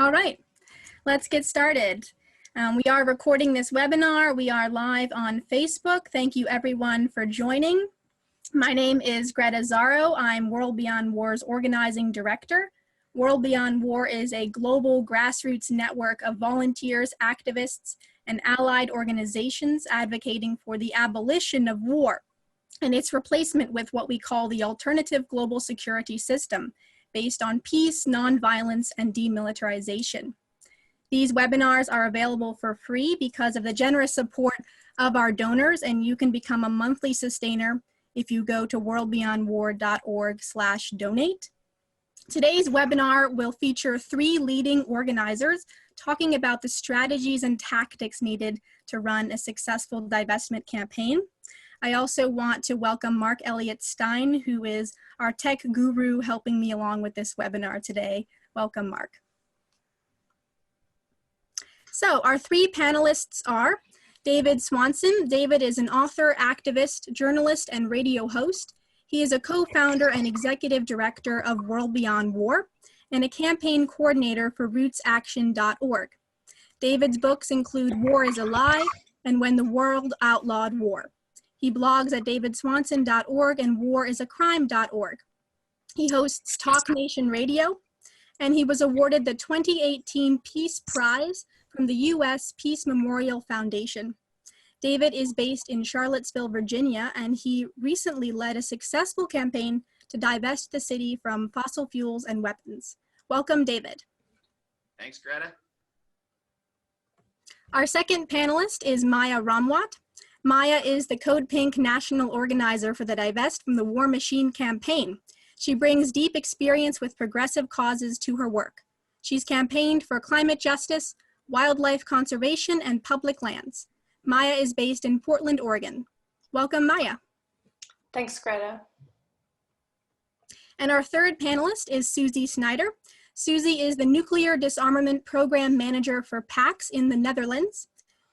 All right, let's get started. We are recording this webinar. We are live on Facebook. Thank you everyone for joining. My name is Greta Zaro. I'm World Beyond War's organizing director. World Beyond War is a global grassroots network of volunteers, activists, and allied organizations advocating for the abolition of war and its replacement with what we call the alternative global security system, based on peace, nonviolence, and demilitarization. These webinars are available for free because of the generous support of our donors, and you can become a monthly sustainer if you go to WorldBeyondWar.org/donate. Today's webinar will feature 3 leading organizers talking about the strategies and tactics needed to run a successful divestment campaign. I also want to welcome Mark Elliott Stein, who is our tech guru helping me along with this webinar today. Welcome, Mark. So our 3 panelists are David Swanson. David is an author, activist, journalist, and radio host. He is a co-founder and executive director of World Beyond War and a campaign coordinator for rootsaction.org. David's books include War is a Lie and When the World Outlawed War. He blogs at davidswanson.org and warisacrime.org. He hosts Talk Nation Radio, and he was awarded the 2018 Peace Prize from the U.S. Peace Memorial Foundation. David is based in Charlottesville, Virginia, and he recently led a successful campaign to divest the city from fossil fuels and weapons. Welcome, David. Thanks, Greta. Our second panelist is Maya Ramwat. Maya is the Code Pink national organizer for the Divest from the War Machine campaign. She brings deep experience with progressive causes to her work. She's campaigned for climate justice, wildlife conservation, and public lands. Maya is based in Portland, Oregon. Welcome, Maya. Thanks, Greta. And our third panelist is Susie Snyder. Susie is the Nuclear Disarmament Program Manager for PAX in the Netherlands.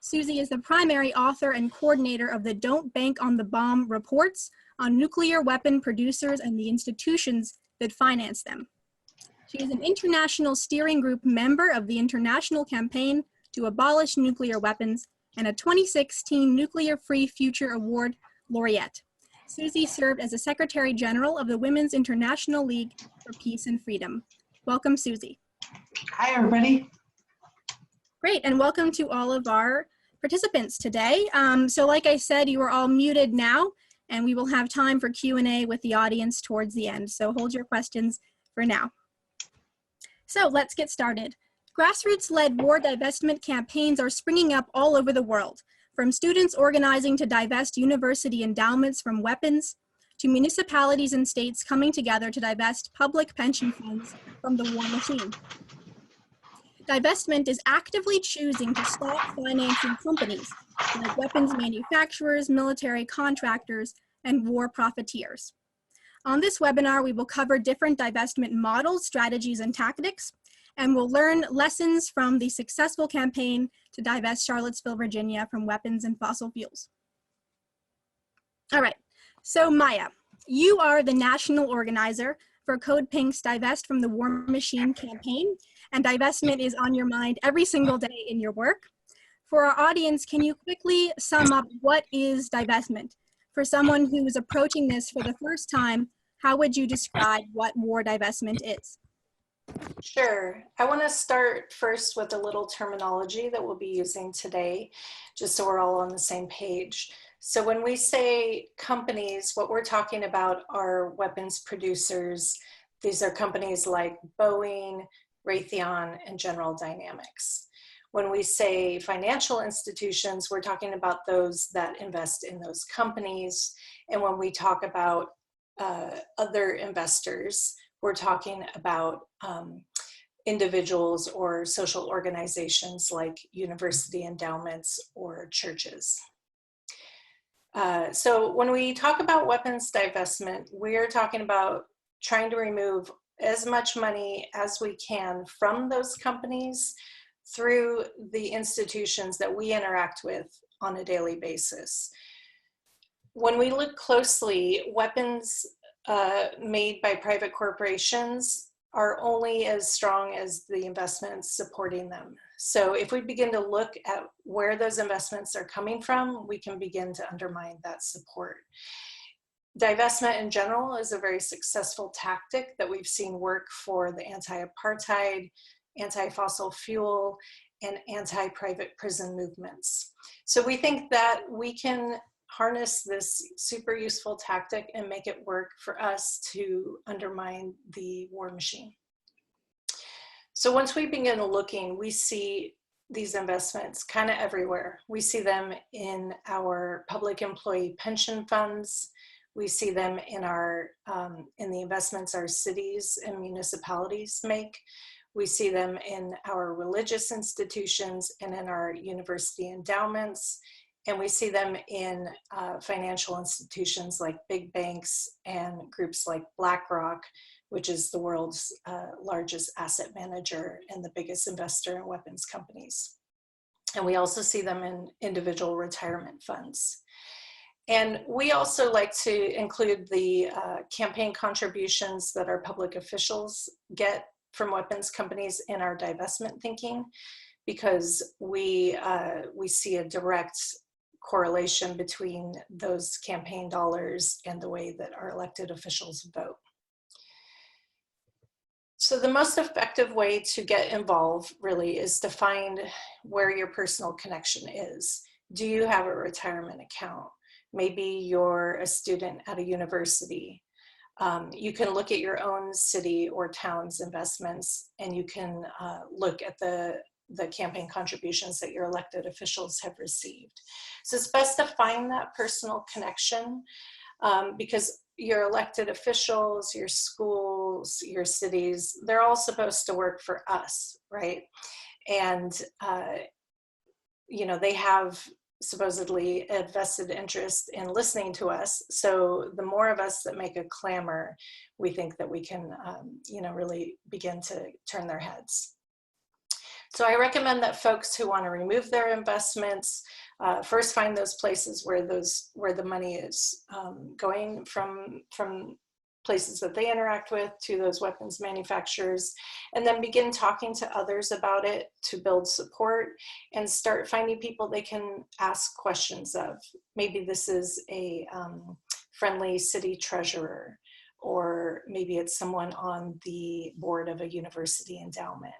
Susie is the primary author and coordinator of the Don't Bank on the Bomb reports on nuclear weapon producers and the institutions that finance them. She is an international steering group member of the International Campaign to Abolish Nuclear Weapons and a 2016 Nuclear Free Future Award laureate. Susie served as a Secretary General of the Women's International League for Peace and Freedom. Welcome, Susie. Hi, everybody. Great, and welcome to all of our participants today. So like I said, you are all muted now, and we will have time for Q&A with the audience towards the end. So hold your questions for now. So let's get started. Grassroots-led war divestment campaigns are springing up all over the world, from students organizing to divest university endowments from weapons, to municipalities and states coming together to divest public pension funds from the war machine. Divestment is actively choosing to stop financing companies like weapons manufacturers, military contractors, and war profiteers. On this webinar, we will cover different divestment models, strategies, and tactics, and we'll learn lessons from the successful campaign to divest Charlottesville, Virginia from weapons and fossil fuels. All right, so Maya, you are the national organizer for Code Pink's Divest from the War Machine campaign, and divestment is on your mind every single day in your work. For our audience, can you quickly sum up what is divestment? For someone who is approaching this for the first time, how would you describe what war divestment is? Sure. I want to start first with a little terminology that we'll be using today, just so we're all on the same page. So when we say companies, what we're talking about are weapons producers. These are companies like Boeing, Raytheon, and General Dynamics. When we say financial institutions, we're talking about those that invest in those companies. And when we talk about other investors, we're talking about individuals or social organizations like university endowments or churches. So when we talk about weapons divestment, we're talking about trying to remove as much money as we can from those companies through the institutions that we interact with on a daily basis. When we look closely, weapons made by private corporations are only as strong as the investments supporting them. So if we begin to look at where those investments are coming from, we can begin to undermine that support. Divestment in general is a very successful tactic that we've seen work for the anti-apartheid, anti-fossil fuel, and anti-private prison movements. So we think that we can harness this super useful tactic and make it work for us to undermine the war machine. So once we begin looking, we see these investments kind of everywhere. We see them in our public employee pension funds. We see them in our in the investments our cities and municipalities make. We see them in our religious institutions and in our university endowments. And we see them in financial institutions like big banks and groups like BlackRock, which is the world's largest asset manager and the biggest investor in weapons companies. And we also see them in individual retirement funds. And we also like to include the campaign contributions that our public officials get from weapons companies in our divestment thinking, because we see a direct correlation between those campaign dollars and the way that our elected officials vote. So the most effective way to get involved really is to find where your personal connection is. Do you have a retirement account? Maybe you're a student at a university. You can look at your own city or town's investments, and you can look at the campaign contributions that your elected officials have received. So it's best to find that personal connection because your elected officials, your schools, your cities, they're all supposed to work for us, right? And, you know, they have supposedly a vested interest in listening to us. So the more of us that make a clamor, we think that we can, you know, really begin to turn their heads. So I recommend that folks who want to remove their investments first find those places where the money is going from places that they interact with to those weapons manufacturers, and then begin talking to others about it to build support and start finding people they can ask questions of. Maybe this is a friendly city treasurer, or maybe it's someone on the board of a university endowment,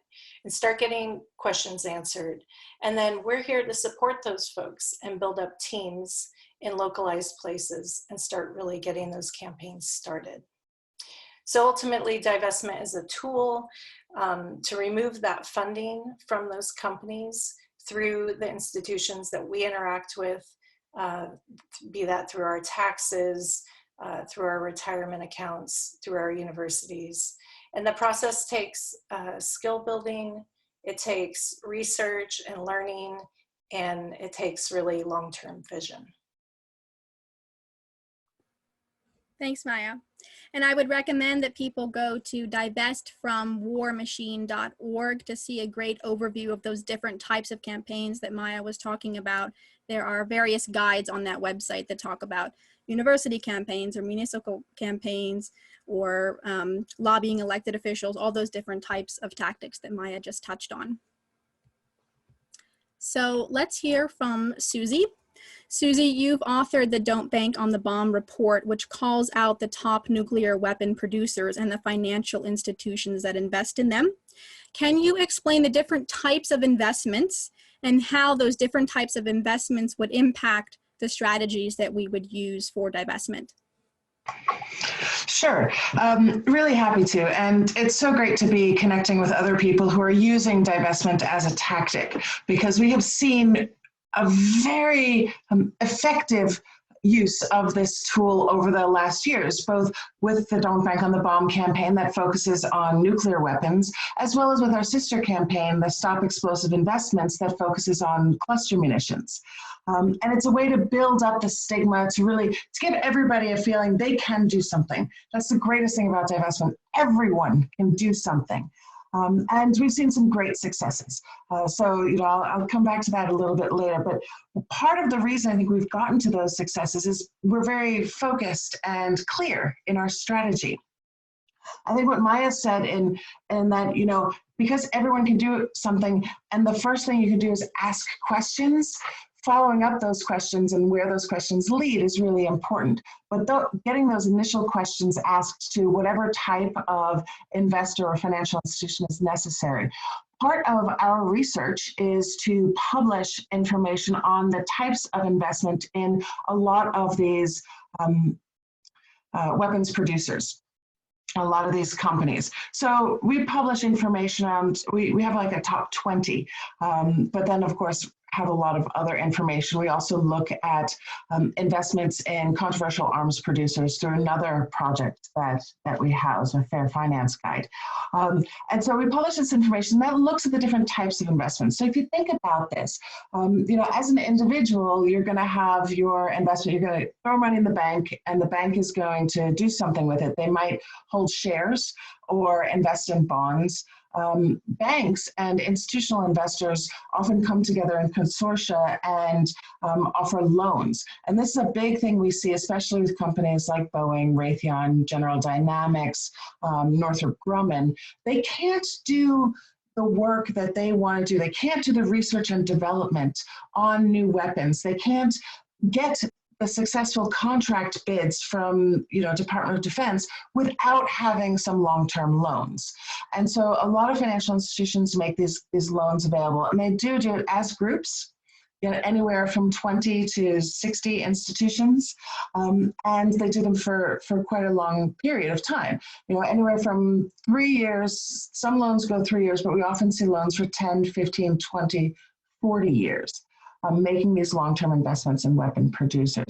and start getting questions answered. And then we're here to support those folks and build up teams in localized places and start really getting those campaigns started. So ultimately, divestment is a tool to remove that funding from those companies through the institutions that we interact with, be that through our taxes, through our retirement accounts, through our universities. And the process takes skill building, it takes research and learning, and it takes really long-term vision. Thanks, Maya. And I would recommend that people go to divestfromwarmachine.org to see a great overview of those different types of campaigns that Maya was talking about. There are various guides on that website that talk about university campaigns or municipal campaigns or lobbying elected officials, all those different types of tactics that Maya just touched on. So let's hear from Susie. Susie, you've authored the Don't Bank on the Bomb report, which calls out the top nuclear weapon producers and the financial institutions that invest in them. Can you explain the different types of investments and how those different types of investments would impact the strategies that we would use for divestment? Sure, really happy to. And it's so great to be connecting with other people who are using divestment as a tactic, because we have seen a very effective use of this tool over the last years, both with the Don't Bank on the Bomb campaign that focuses on nuclear weapons, as well as with our sister campaign, the Stop Explosive Investments, that focuses on cluster munitions. And it's a way to build up the stigma, to give everybody a feeling they can do something. That's the greatest thing about divestment. Everyone can do something. And we've seen some great successes. So, you know, I'll come back to that a little bit later, but part of the reason I think we've gotten to those successes is we're very focused and clear in our strategy. I think what Maya said in that, you know, because everyone can do something, and the first thing you can do is ask questions, following up those questions and where those questions lead is really important. But getting those initial questions asked to whatever type of investor or financial institution is necessary. Part of our research is to publish information on the types of investment in a lot of these weapons producers, a lot of these companies. So we publish information on, we have like a top 20, but then of course have a lot of other information. We also look at investments in controversial arms producers through another project that we house, a Fair Finance Guide. And so we publish this information that looks at the different types of investments. So if you think about this, you know, as an individual, you're going to have your investment, you're going to throw money in the bank, and the bank is going to do something with it. They might hold shares or invest in bonds. Banks and institutional investors often come together in consortia and offer loans. And this is a big thing we see, especially with companies like Boeing, Raytheon, General Dynamics, Northrop Grumman. They can't do the work that they want to do. They can't do the research and development on new weapons. They can't get the successful contract bids from, you know, Department of Defense without having some long-term loans. And so a lot of financial institutions make these loans available, and they do it as groups, you know, anywhere from 20 to 60 institutions, and they do them for quite a long period of time. You know, anywhere from 3 years, some loans go 3 years, but we often see loans for 10, 15, 20, 40 years. Making these long-term investments in weapon producers.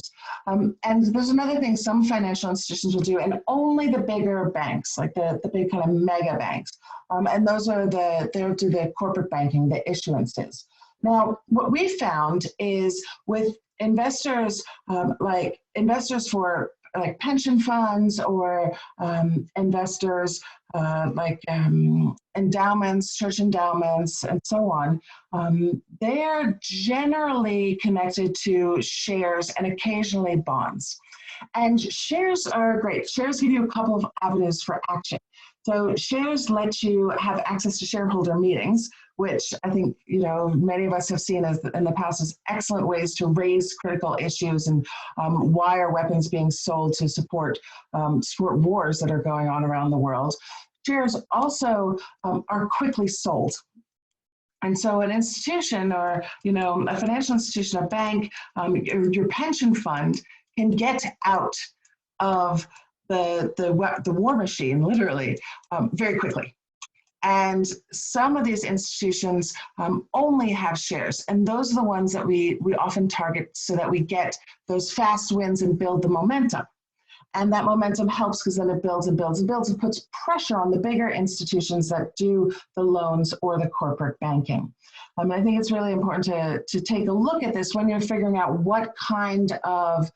And there's another thing some financial institutions will do, and only the bigger banks, like the big kind of mega banks. And those are they'll do the corporate banking, the issuances. Now, what we found is with investors, like investors for like pension funds or investors like endowments, church endowments, and so on, they are generally connected to shares and occasionally bonds. And shares are great. Shares give you a couple of avenues for action. So shares let you have access to shareholder meetings, which I think, you know, many of us have seen as in the past as excellent ways to raise critical issues and why are weapons being sold to support wars that are going on around the world. Shares also are quickly sold. And so an institution or, you know, a financial institution, a bank, your pension fund can get out of the war machine, literally, very quickly. And some of these institutions only have shares, and those are the ones that we often target so that we get those fast wins and build the momentum. And that momentum helps because then it builds and builds and builds and puts pressure on the bigger institutions that do the loans or the corporate banking. I think it's really important to take a look at this when you're figuring out what kind of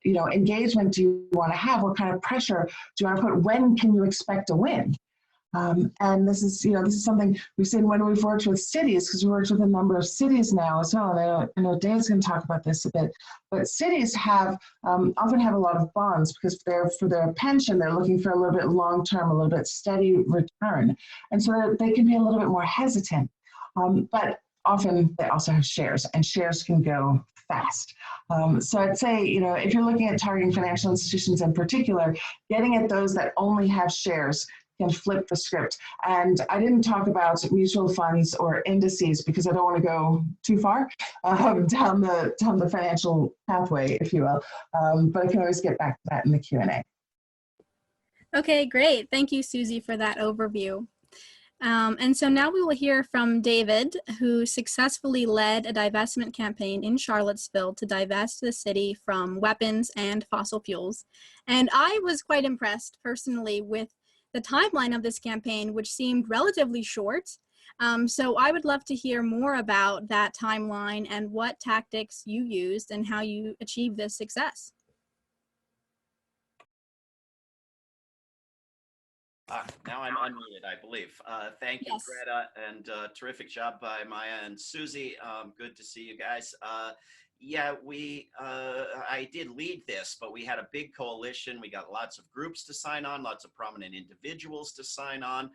you know, engagement do you want to have, what kind of pressure do you want to put, when can you expect a win? And this is, you know, this is something we've seen when we've worked with cities, because we worked with a number of cities now as well. And I know Dave's going to talk about this a bit, but cities have often have a lot of bonds because for their pension, they're looking for a little bit long-term, a little bit steady return. And so they can be a little bit more hesitant. But often they also have shares, and shares can go fast. So I'd say, you know, if you're looking at targeting financial institutions in particular, getting at those that only have shares can flip the script. And I didn't talk about mutual funds or indices because I don't want to go too far down the financial pathway, if you will. But I can always get back to that in the Q&A. Okay, great. Thank you, Susie, for that overview. And so now we will hear from David, who successfully led a divestment campaign in Charlottesville to divest the city from weapons and fossil fuels. And I was quite impressed personally with the timeline of this campaign, which seemed relatively short. So I would love to hear more about that timeline and what tactics you used and how you achieved this success. Now I'm unmuted, I believe. Thank you, Yes. Greta, and terrific job by Maya and Susie. Good to see you guys. Yeah, I did lead this, but we had a big coalition. We got lots of groups to sign on, lots of prominent individuals to sign on,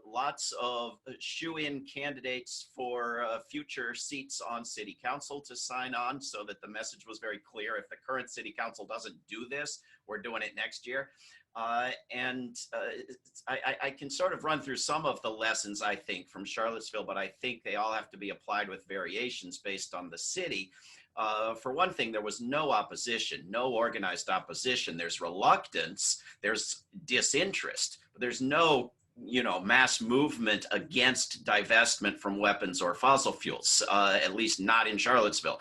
lots of shoe-in candidates for future seats on city council to sign on, so that the message was very clear. If the current city council doesn't do this, we're doing it next year. I can sort of run through some of the lessons, I think, from Charlottesville, but I think they all have to be applied with variations based on the city. For one thing, there was no opposition, no organized opposition. There's reluctance, there's disinterest, but there's no mass movement against divestment from weapons or fossil fuels, at least not in Charlottesville.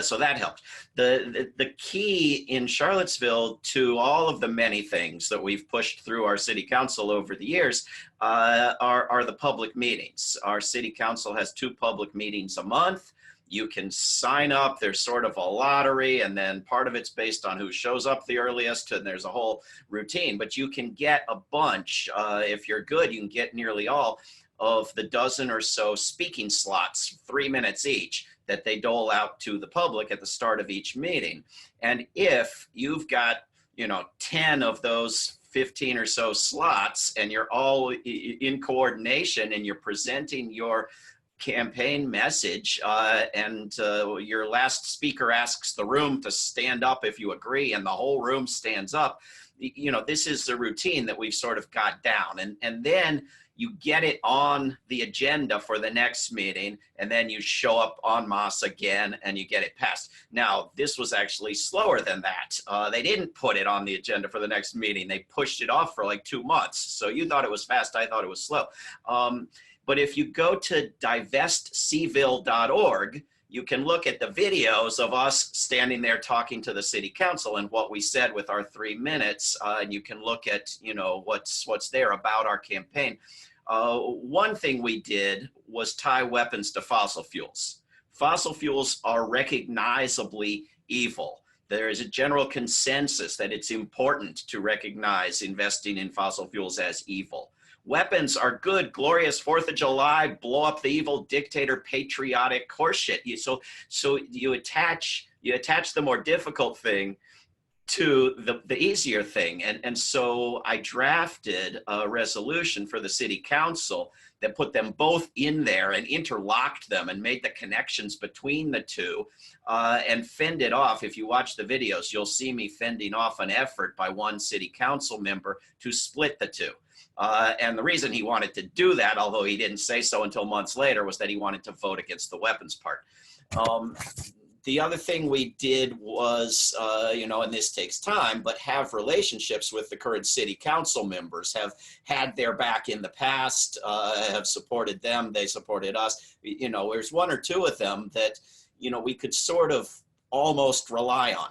So that helped. The key in Charlottesville to all of the many things that we've pushed through our city council over the years are the public meetings. Our city council has 2 public meetings a month. You can sign up, there's sort of a lottery, and then part of it's based on who shows up the earliest, and there's a whole routine, but you can get a bunch. If you're good, you can get nearly all of the dozen or so speaking slots, 3 minutes each, that they dole out to the public at the start of each meeting. And if you've got 10 of those 15 or so slots, and you're all in coordination, and you're presenting your campaign message, and your last speaker asks the room to stand up if you agree, and the whole room stands up. This is the routine that we've sort of got down, and then you get it on the agenda for the next meeting, and then you show up en masse again and you get it passed. Now, this was actually slower than that. They didn't put it on the agenda for the next meeting. They pushed it off for like 2 months. So you thought it was fast, I thought it was slow. But if you go to divestcville.org, you can look at the videos of us standing there talking to the city council and what we said with our 3 minutes, and you can look at what's there about our campaign. One thing we did was tie weapons to fossil fuels. Fossil fuels are recognizably evil. There is a general consensus that it's important to recognize investing in fossil fuels as evil. Weapons are good, glorious 4th of July, blow up the evil dictator, patriotic horseshit. So you attach the more difficult thing to the easier thing. And so I drafted a resolution for the city council that put them both in there and interlocked them and made the connections between the two, and fended off. If you watch the videos, you'll see me fending off an effort by one city council member to split the two. And the reason he wanted to do that, although he didn't say so until months later, was that he wanted to vote against the weapons part. The other thing we did was, and this takes time, but have relationships with the current city council members, have had their back in the past, have supported them, they supported us. There's 1 or 2 of them that, we could sort of almost rely on.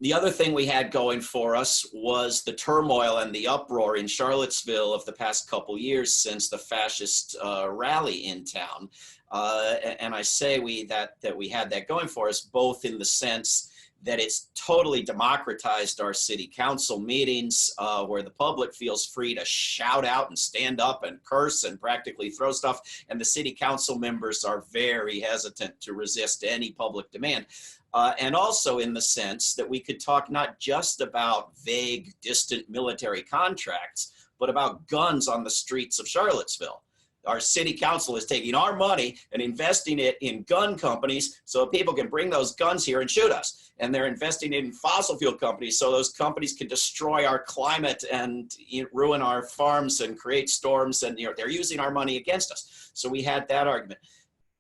The other thing we had going for us was the turmoil and the uproar in Charlottesville of the past couple years since the fascist rally in town. And I say that we had that going for us, both in the sense that it's totally democratized our city council meetings, where the public feels free to shout out and stand up and curse and practically throw stuff. And the city council members are very hesitant to resist any public demand. And also in the sense that we could talk not just about vague, distant military contracts, but about guns on the streets of Charlottesville. Our city council is taking our money and investing it in gun companies so people can bring those guns here and shoot us. And they're investing it in fossil fuel companies so those companies can destroy our climate and ruin our farms and create storms. And they're using our money against us. So we had that argument.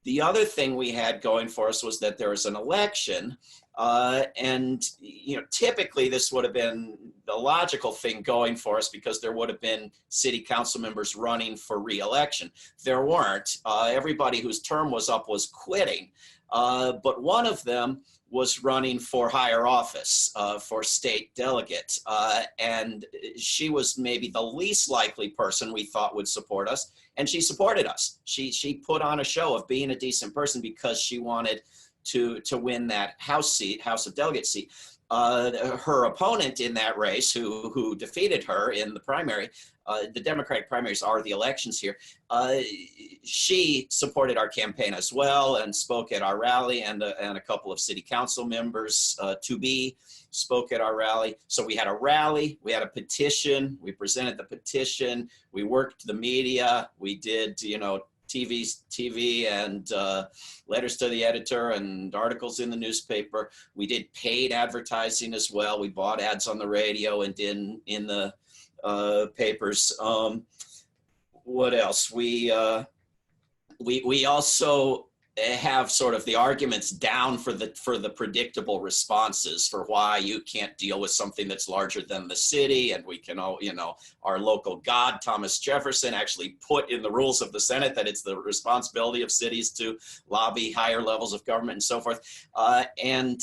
The other thing we had going for us was that there was an election, and typically this would have been the logical thing going for us because there would have been city council members running for re-election. There weren't. Everybody whose term was up was quitting, but one of them was running for higher office, for state delegate, and she was maybe the least likely person we thought would support us, and she supported us. She put on a show of being a decent person because she wanted to win that House of Delegates seat. Her opponent in that race, who defeated her in the primary, the Democratic primaries are the elections here. She supported our campaign as well and spoke at our rally, and a couple of city council members to-be spoke at our rally. So we had a rally, we had a petition, we presented the petition, we worked the media, we did, you know, TV and letters to the editor and articles in the newspaper. We did paid advertising as well. We bought ads on the radio and in the papers. What else? We also have sort of the arguments down for the predictable responses for why you can't deal with something that's larger than the city. And we can all, you know, our local god, Thomas Jefferson, actually put in the rules of the Senate that it's the responsibility of cities to lobby higher levels of government and so forth. And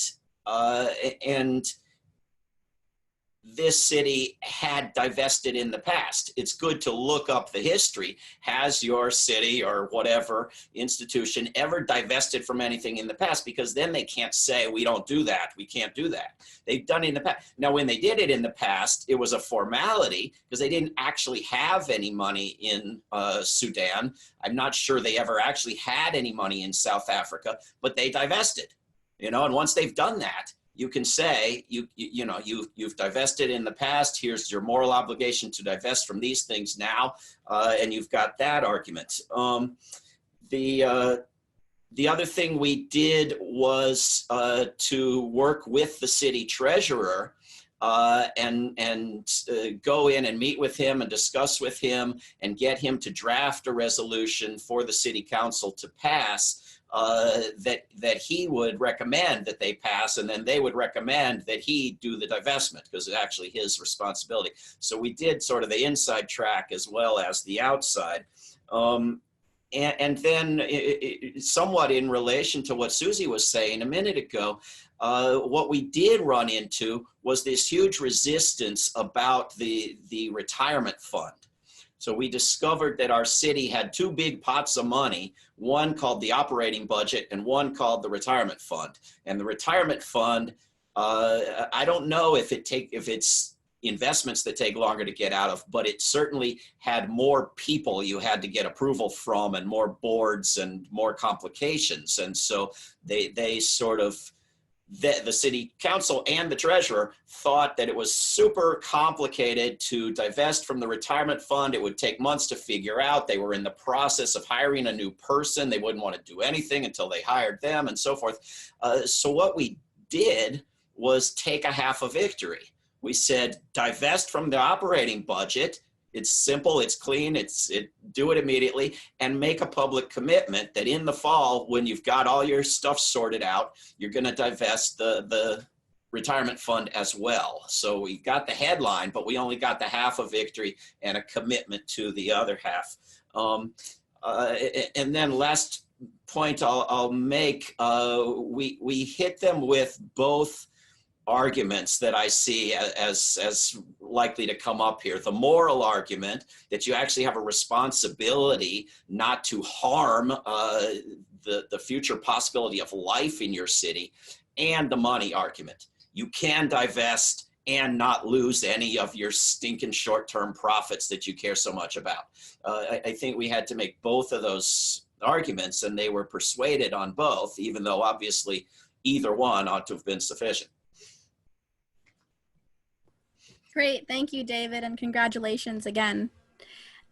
this city had divested in the past. It's good to look up the history. Has your city or whatever institution ever divested from anything in the past? Because then they can't say, we don't do that, we can't do that. They've done it in the past. Now, when they did it in the past, it was a formality because they didn't actually have any money in Sudan. I'm not sure they ever actually had any money in South Africa, but they divested, you know, and once they've done that, you can say, you've divested in the past, here's your moral obligation to divest from these things now, and you've got that argument. The other thing we did was to work with the city treasurer and go in and meet with him and discuss with him and get him to draft a resolution for the city council to pass. That he would recommend that they pass, and then they would recommend that he do the divestment because it's actually his responsibility. So we did sort of the inside track as well as the outside. And then somewhat in relation to what Susie was saying a minute ago, what we did run into was this huge resistance about the retirement fund. So we discovered that our city had two big pots of money, one called the operating budget and one called the retirement fund. And the retirement fund, I don't know if it's investments that take longer to get out of, but it certainly had more people you had to get approval from and more boards and more complications. And so they sort of, the city council and the treasurer thought that it was super complicated to divest from the retirement fund. It would take months to figure out. They were in the process of hiring a new person. They wouldn't want to do anything until they hired them and so forth. So what we did was take a half a victory. We said, divest from the operating budget. It's simple, it's clean, do it immediately, and make a public commitment that in the fall, when you've got all your stuff sorted out, you're going to divest the retirement fund as well. So we got the headline, but we only got the half a victory and a commitment to the other half. And then last point I'll make, we hit them with both arguments that I see as likely to come up here. The moral argument that you actually have a responsibility not to harm the future possibility of life in your city, and the money argument. You can divest and not lose any of your stinking short-term profits that you care so much about. I think we had to make both of those arguments, and they were persuaded on both, even though obviously either one ought to have been sufficient. Great, thank you, David, and congratulations again.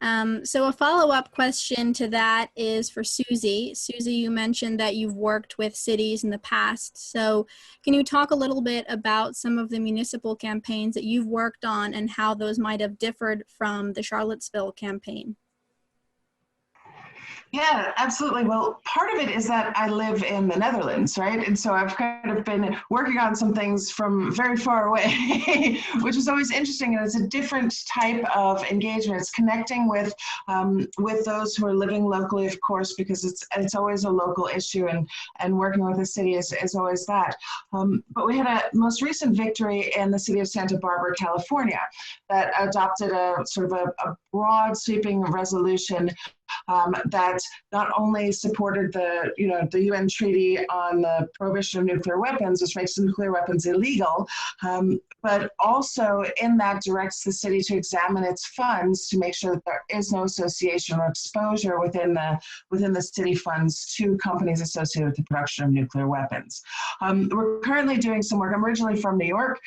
So a follow-up question to that is for Susie. Susie, you mentioned that you've worked with cities in the past. So can you talk a little bit about some of the municipal campaigns that you've worked on and how those might have differed from the Charlottesville campaign? Yeah, absolutely. Well, part of it is that I live in the Netherlands, right? And so I've kind of been working on some things from very far away, which is always interesting. And it's a different type of engagement. It's connecting with those who are living locally, of course, because it's always a local issue, and working with the city is always that. But we had a most recent victory in the city of Santa Barbara, California, that adopted a sort of a broad sweeping resolution that not only supported the UN Treaty on the prohibition of nuclear weapons, which makes nuclear weapons illegal, but also in that directs the city to examine its funds to make sure that there is no association or exposure within the city funds to companies associated with the production of nuclear weapons. We're currently doing some work. I'm originally from New York,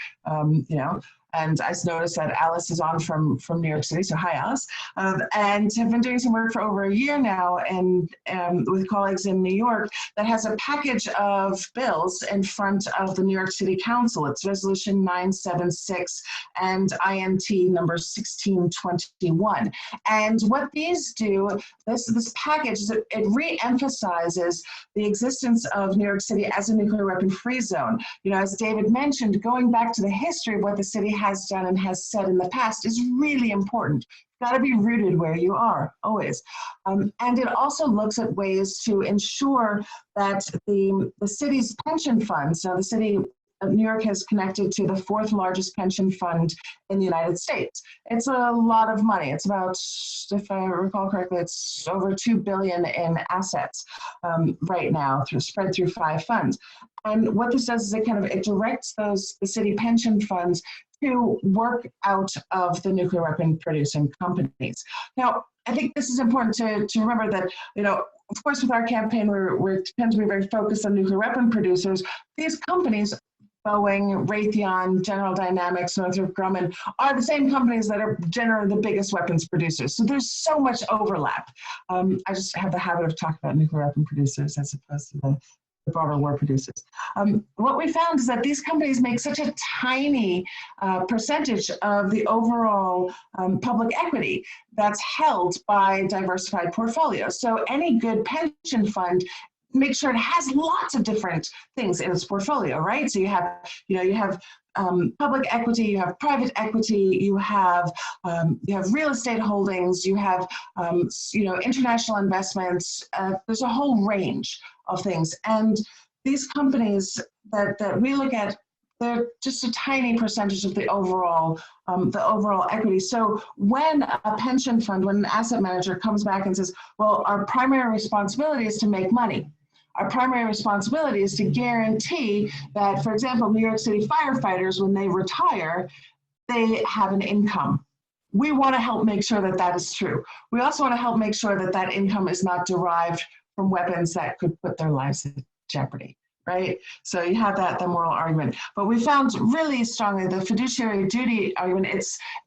and I noticed that Alice is on from New York City, so hi Alice, and have been doing some work for over a year now and with colleagues in New York that has a package of bills in front of the New York City Council. It's Resolution 976 and INT number 1621. And what these do, this package, is it re-emphasizes the existence of New York City as a nuclear weapon-free zone. As David mentioned, going back to the history of what the city has done and has said in the past is really important. You've got to be rooted where you are, always. And it also looks at ways to ensure that the city's pension funds, so the city of New York has connected to the 4th largest pension fund in the United States. It's a lot of money. It's about, if I recall correctly, it's over $2 billion in assets right now, spread through 5 funds. And what this does is it directs the city pension funds to work out of the nuclear weapon producing companies. Now, I think this is important to remember that, of course, with our campaign, we tend to be very focused on nuclear weapon producers. These companies, Boeing, Raytheon, General Dynamics, Northrop Grumman, are the same companies that are generally the biggest weapons producers. So there's so much overlap. I just have the habit of talking about nuclear weapon producers as opposed to the broader war producers. What we found is that these companies make such a tiny percentage of the overall public equity that's held by diversified portfolios. So any good pension fund, make sure it has lots of different things in its portfolio, right? So you have public equity, you have private equity, you have real estate holdings, you have international investments. There's a whole range of things, and these companies that we look at, they're just a tiny percentage of the overall equity. So when a pension fund, when an asset manager comes back and says, well, our primary responsibility is to make money. Our primary responsibility is to guarantee that, for example, New York City firefighters, when they retire, they have an income. We want to help make sure that that is true. We also want to help make sure that that income is not derived from weapons that could put their lives in jeopardy, right? So you have the moral argument. But we found really strongly the fiduciary duty argument,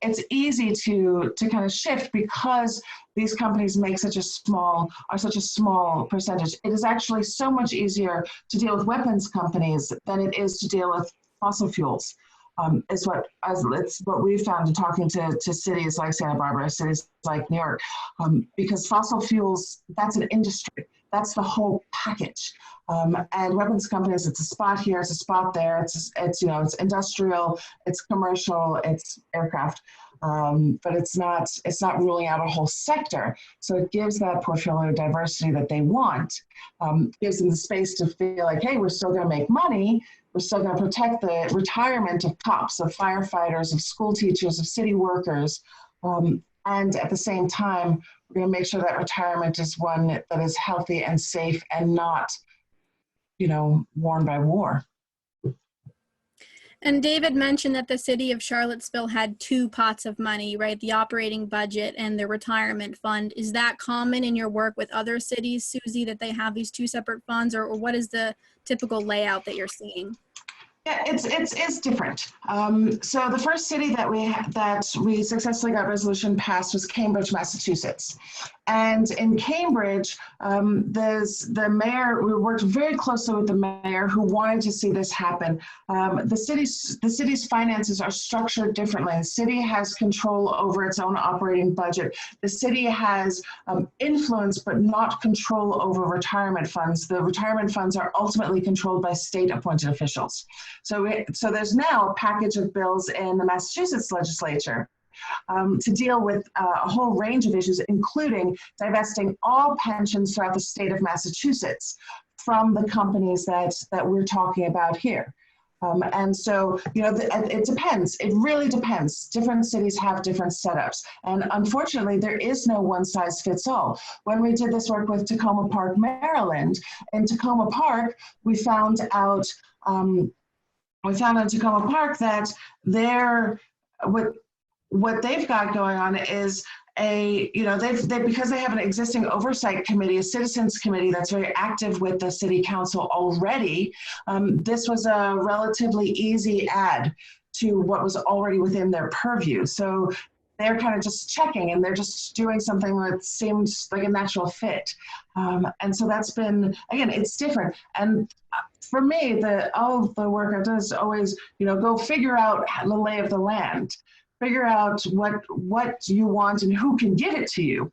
it's easy to kind of shift because these companies make such a small percentage. It is actually so much easier to deal with weapons companies than it is to deal with fossil fuels. It's what we found in talking to cities like Santa Barbara, cities like New York, because fossil fuels, that's an industry. That's the whole package. And weapons companies, it's a spot here, it's a spot there, it's industrial, it's commercial, it's aircraft, but it's not ruling out a whole sector. So it gives that portfolio diversity that they want, gives them the space to feel like, hey, we're still going to make money. We're still going to protect the retirement of cops, of firefighters, of school teachers, of city workers. And at the same time, we're going to make sure that retirement is one that is healthy and safe and not, worn by war. And David mentioned that the city of Charlottesville had 2 pots of money, right? The operating budget and the retirement fund. Is that common in your work with other cities, Susie, that they have these 2 separate funds, or what is the typical layout that you're seeing? Yeah, it's different. So the first city that we successfully got resolution passed was Cambridge, Massachusetts. And in Cambridge, there's the mayor. We worked very closely with the mayor who wanted to see this happen. The city's finances are structured differently. The city has control over its own operating budget. The city has influence, but not control over retirement funds. The retirement funds are ultimately controlled by state-appointed officials. So there's now a package of bills in the Massachusetts legislature to deal with a whole range of issues, including divesting all pensions throughout the state of Massachusetts from the companies that we're talking about here. And so, it depends. It really depends. Different cities have different setups. And unfortunately, there is no one size fits all. When we did this work with Tacoma Park, Maryland, in Tacoma Park, we found out in Tacoma Park that what they've got going on is because they have an existing oversight committee, a citizens committee that's very active with the city council already. This was a relatively easy add to what was already within their purview. So they're kind of just checking, and they're just doing something that seems like a natural fit. And so that's been, again, it's different. And for me, all of the work I've done is always, go figure out the lay of the land. Figure out what you want and who can give it to you,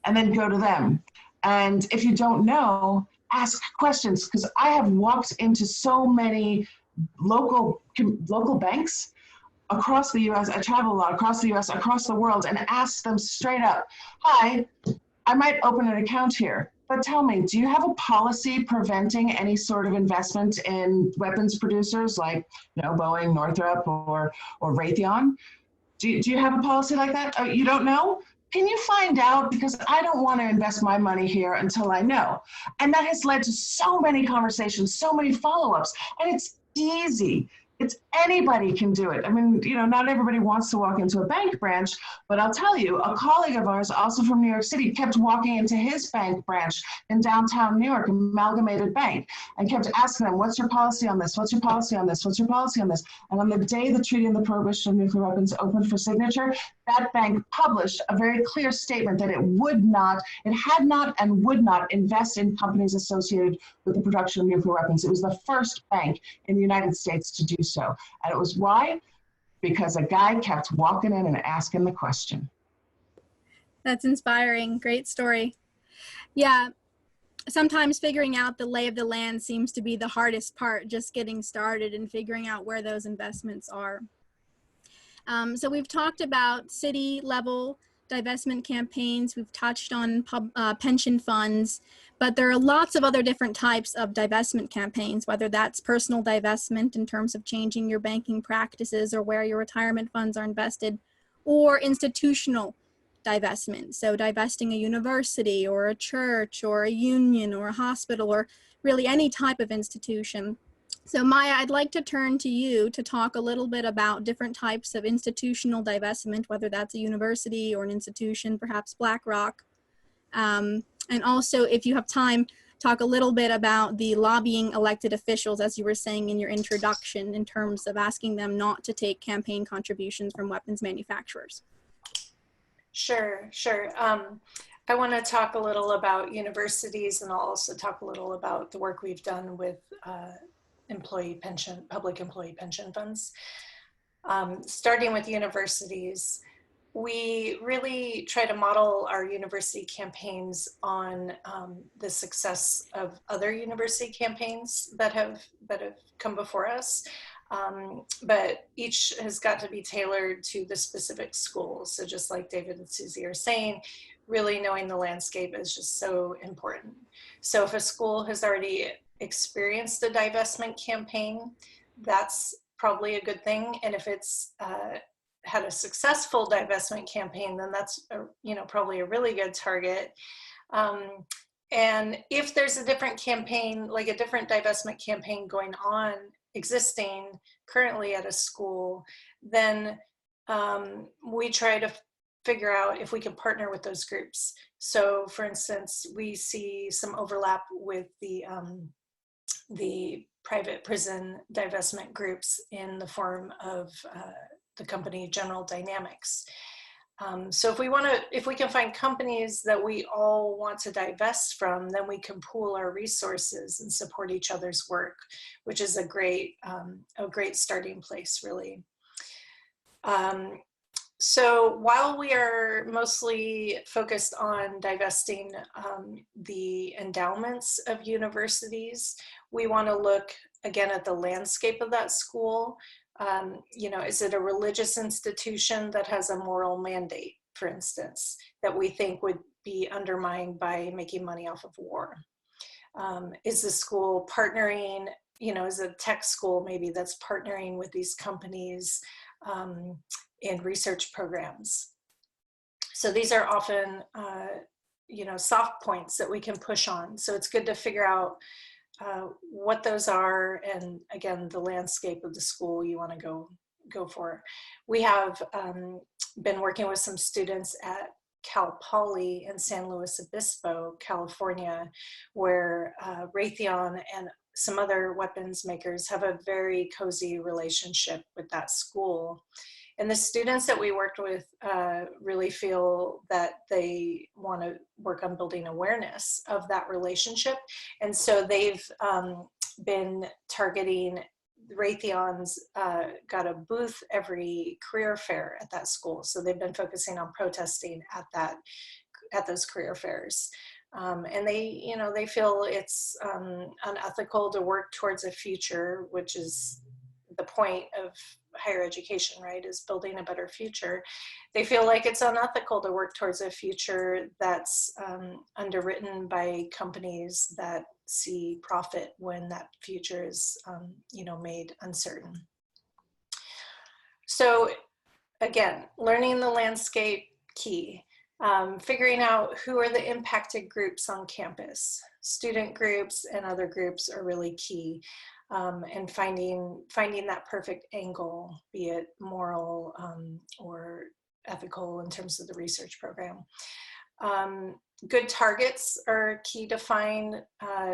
and then go to them. And if you don't know, ask questions, because I have walked into so many local banks across the US. I travel a lot across the US, across the world, and asked them straight up, hi, I might open an account here, but tell me, do you have a policy preventing any sort of investment in weapons producers like Boeing, Northrop, or Raytheon? Do you have a policy like that? Oh, you don't know? Can you find out? Because I don't want to invest my money here until I know. And that has led to so many conversations, so many follow-ups, and it's easy. Anybody can do it. I mean, not everybody wants to walk into a bank branch, but I'll tell you, a colleague of ours, also from New York City, kept walking into his bank branch in downtown New York, Amalgamated Bank, and kept asking them, what's your policy on this? What's your policy on this? What's your policy on this? And on the day the Treaty on the Prohibition of Nuclear Weapons opened for signature, that bank published a very clear statement that it had not and would not invest in companies associated with the production of nuclear weapons. It was the first bank in the United States to do so. And it was why? Because a guy kept walking in and asking the question. That's inspiring. Great story. Yeah. Sometimes figuring out the lay of the land seems to be the hardest part, just getting started and figuring out where those investments are. So we've talked about city level divestment campaigns. We've touched on pension funds, but there are lots of other different types of divestment campaigns, whether that's personal divestment in terms of changing your banking practices or where your retirement funds are invested, or institutional divestment. So divesting a university or a church or a union or a hospital or really any type of institution. So Maya, I'd like to turn to you to talk a little bit about different types of institutional divestment, whether that's a university or an institution, perhaps BlackRock. And also, if you have time, talk a little bit about the lobbying elected officials, as you were saying in your introduction, in terms of asking them not to take campaign contributions from weapons manufacturers. Sure. I want to talk a little about universities, and I'll also talk a little about the work we've done with public employee pension funds. Starting with universities, we really try to model our university campaigns on the success of other university campaigns that have come before us. But each has got to be tailored to the specific schools. So just like David and Susie are saying, really knowing the landscape is just so important. So if a school has already experienced a divestment campaign, that's probably a good thing. And if it's had a successful divestment campaign, then that's probably a really good target. And if there's a different campaign, like a different divestment campaign going on, existing currently at a school, then we try to figure out if we can partner with those groups. So for instance, we see some overlap with the private prison divestment groups in the form of the company General Dynamics. So if we can find companies that we all want to divest from, then we can pool our resources and support each other's work, which is a great starting place, really. So while we are mostly focused on divesting the endowments of universities, we want to look again at the landscape of that school. Is it a religious institution that has a moral mandate, for instance, that we think would be undermined by making money off of war? Is the school partnering is a tech school maybe that's partnering with these companies in research programs. So these are often, soft points that we can push on. So it's good to figure out what those are, and again, the landscape of the school you want to go for. We have been working with some students at Cal Poly in San Luis Obispo, California, where Raytheon and some other weapons makers have a very cozy relationship with that school. And the students that we worked with really feel that they want to work on building awareness of that relationship. And so they've been targeting, Raytheon's got a booth every career fair at that school. So they've been focusing on protesting at those career fairs. And they feel it's unethical to work towards a future, which is the point of higher education, right, is building a better future. They feel like it's unethical to work towards a future that's underwritten by companies that see profit when that future is, made uncertain. So again, learning the landscape, key. Figuring out who are the impacted groups on campus. Student groups and other groups are really key. And finding that perfect angle, be it moral or ethical in terms of the research program. Good targets are key to find.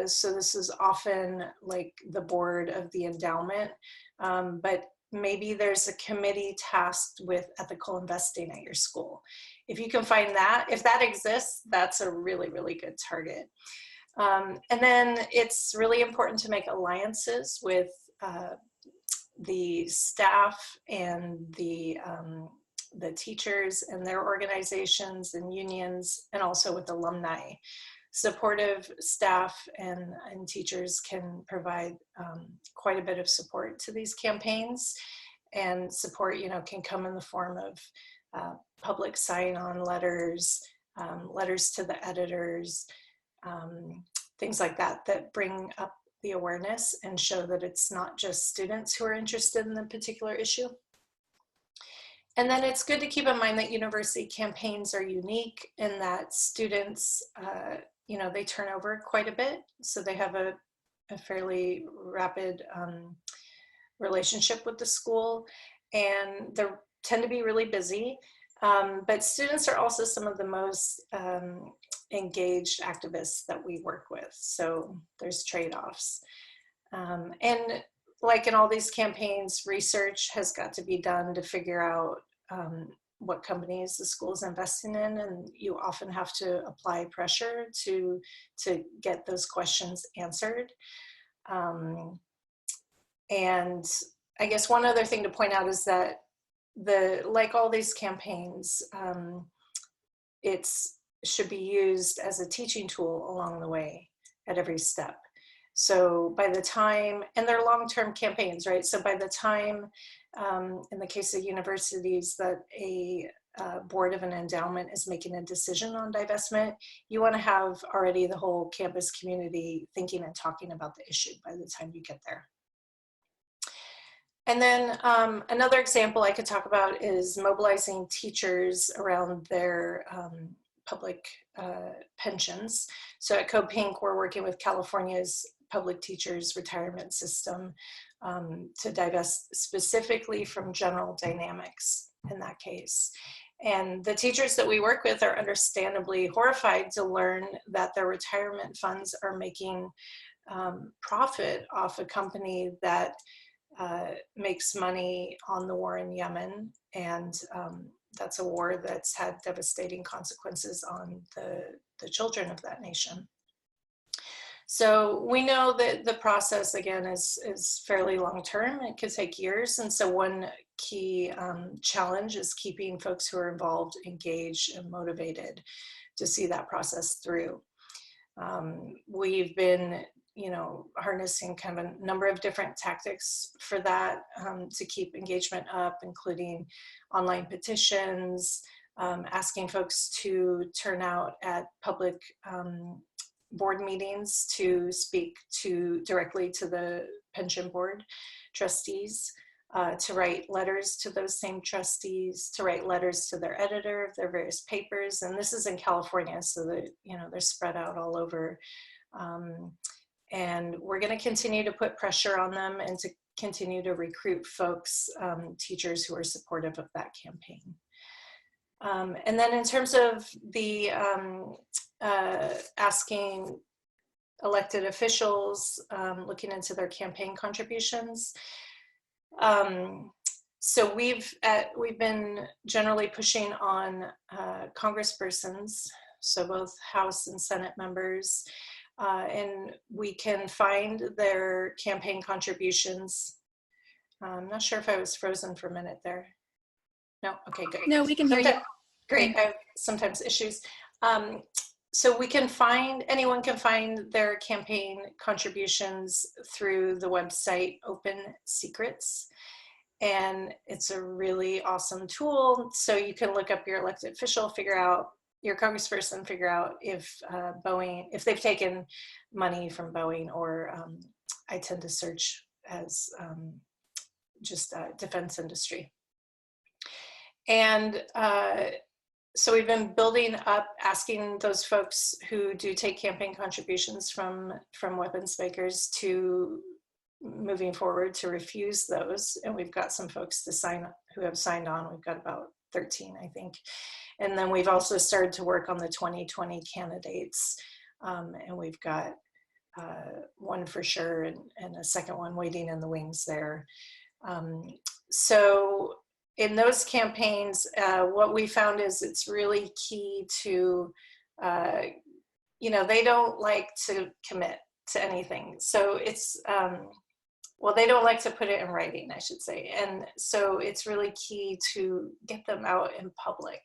So this is often like the board of the endowment, but maybe there's a committee tasked with ethical investing at your school. If you can find that, if that exists, that's a really, really good target. And then it's really important to make alliances with the staff and the teachers and their organizations and unions, and also with alumni. Supportive staff and teachers can provide quite a bit of support to these campaigns, and support, can come in the form of public sign-on letters, letters to the editors, things like that bring up the awareness and show that it's not just students who are interested in the particular issue. And then it's good to keep in mind that university campaigns are unique in that students, they turn over quite a bit. So they have a fairly rapid relationship with the school, and they tend to be really busy. But students are also some of the most engaged activists that we work with. So there's trade-offs. And like in all these campaigns, research has got to be done to figure out what companies the school is investing in, and you often have to apply pressure to get those questions answered. And I guess one other thing to point out is that like all these campaigns, it should be used as a teaching tool along the way at every step. So by the time, and they're long-term campaigns, right? So by the time, in the case of universities, that a board of an endowment is making a decision on divestment, you want to have already the whole campus community thinking and talking about the issue by the time you get there. And then another example I could talk about is mobilizing teachers around their public pensions. So at Code Pink, we're working with California's public teachers retirement system to divest specifically from General Dynamics in that case. And the teachers that we work with are understandably horrified to learn that their retirement funds are making profit off a company that makes money on the war in Yemen, and that's a war that's had devastating consequences on the children of that nation. So we know that the process, again, is fairly long-term. It could take years, and so one key challenge is keeping folks who are involved engaged and motivated to see that process through. We've been harnessing kind of a number of different tactics for that to keep engagement up, including online petitions, asking folks to turn out at public board meetings to speak directly to the pension board trustees, to write letters to those same trustees, to write letters to their editor of their various papers. And this is in California, so that, they're spread out all over. And we're going to continue to put pressure on them and to continue to recruit folks, teachers who are supportive of that campaign. And then in terms of the asking elected officials, looking into their campaign contributions. So we've been generally pushing on congresspersons, so both House and Senate members, and we can find their campaign contributions. I'm not sure if I was frozen for a minute there. No, okay, good. No, we can hear you. Great, I have sometimes issues. So anyone can find their campaign contributions through the website Open Secrets. And it's a really awesome tool. So you can look up your elected official, figure out your congressperson, figure out if if they've taken money from Boeing, or I tend to search as just defense industry. And so we've been building up, asking those folks who do take campaign contributions from weapons makers to, moving forward, to refuse those. And we've got some folks who have signed on. We've got about 13, I think. And then we've also started to work on the 2020 candidates. And we've got one for sure and a second one waiting in the wings there. So in those campaigns, what we found is it's really key to, they don't like to commit to anything. So it's, well, they don't like to put it in writing, I should say. And so it's really key to get them out in public,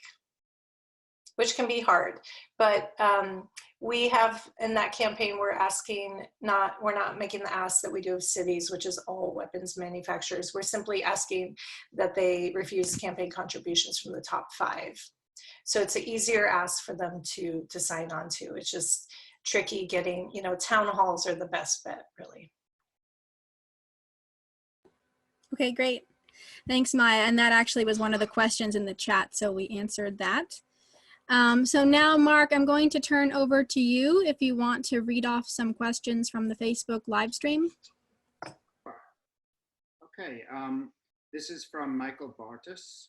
which can be hard. But we have, in that campaign, we're not making the ask that we do of cities, which is all weapons manufacturers. We're simply asking that they refuse campaign contributions from the top 5. So it's an easier ask for them to sign on to. It's just tricky getting, town halls are the best bet, really. Okay, great. Thanks, Maya. And that actually was one of the questions in the chat, so we answered that. So now, Mark, I'm going to turn over to you if you want to read off some questions from the Facebook live stream. Okay, this is from Michael Bartus,